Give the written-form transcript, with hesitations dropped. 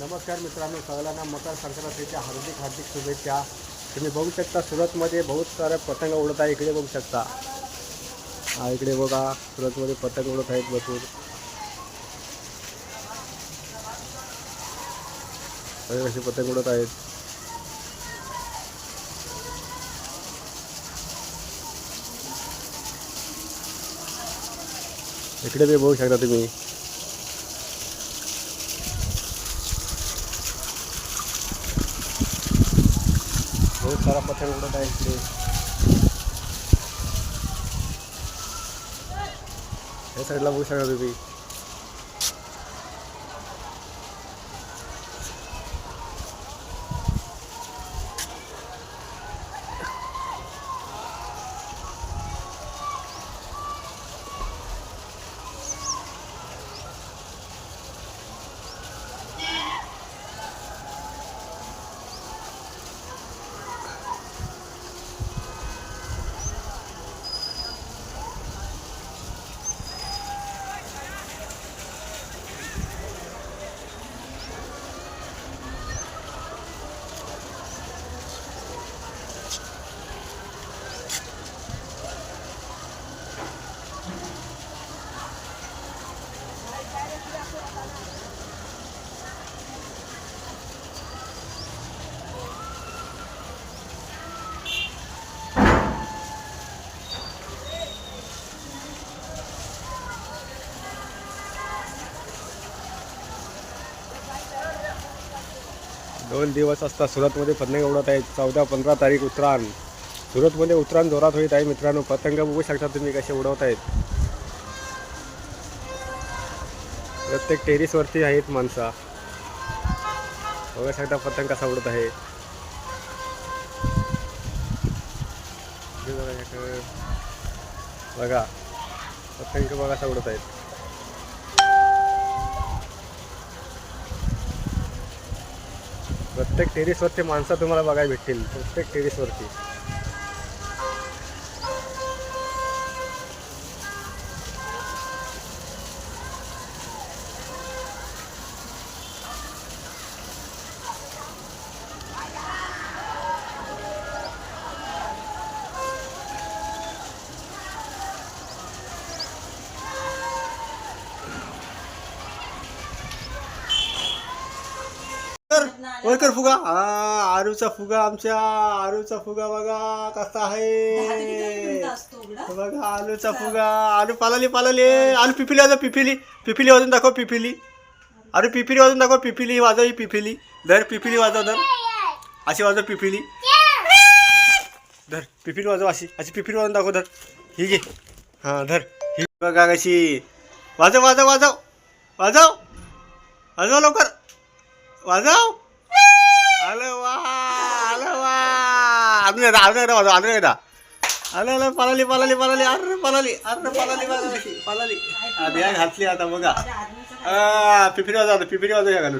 नमस्कार मित्रांनो, सगळ्यांना मकर संक्रांतीच्या हार्दिक हार्दिक शुभेच्छा। तुम्ही बघू शकता सुरतमध्ये बहुत सारे पतंग उडत आहे। इकडे बघू शकता, हा इकडे बघा सुरतमध्ये पतंग उडत आहेत भरपूर। असे पतंग उडत आहेत। इकडे बी बघू शकता तुम्ही, बहुत सारा पतंग उडत आहे इकडे। या साईडला बघू शकता तुम्ही, दोन दिवस असतात सुरतमध्ये पतंग उडत आहेत। 14-15 तारीख उत्तरायण। सुरतमध्ये उत्तरायण जोरात होत आहे मित्रांनो। पतंग बघू शकता तुम्ही कसे उडवत आहेत। प्रत्येक टेरिसवरती आहेत माणसं, बघू शकता पतंग कसा उडत आहे। बघा पतंग बघा कसा उडत आहेत। प्रत्येक टेरिसवरती माणसं तुम्हाला बघायला भेटतील, प्रत्येक टेरिसवरती। वळकर फुगा, हा आरूचा फुगा, आमच्या आरूचा फुगा बघा कसा आहे। बघा आलूचा फुगा, आलू पालाली पालाली, आलू पिपिली वाजव, पिपिली पिपिली वाजून दाखव, पिपिली अरे पिपिली वाजून दाखव, पिपिली वाजव, ही पिपिली धर, पिपिली वाजव धर, अशी वाजव पिपिली धर, पिपिली वाजव, अशी अशी पिपिली वाजून दाखव धर, ही घे, हां धर, ही बघा कशी वाजव वाजव वाजव वाजव वाजव लवकर वाजव। आलं वा, आलं वा, अजून एकदा अजून एकदा वाजव, अजून एकदा आलं आलं, पळाली पळाली पळाली, अरे पळाली, अरे पळाली पळाली पळाली, आधी घातली आता बघा, पिपिरी वाजव, पिपिरी वाजव घालून।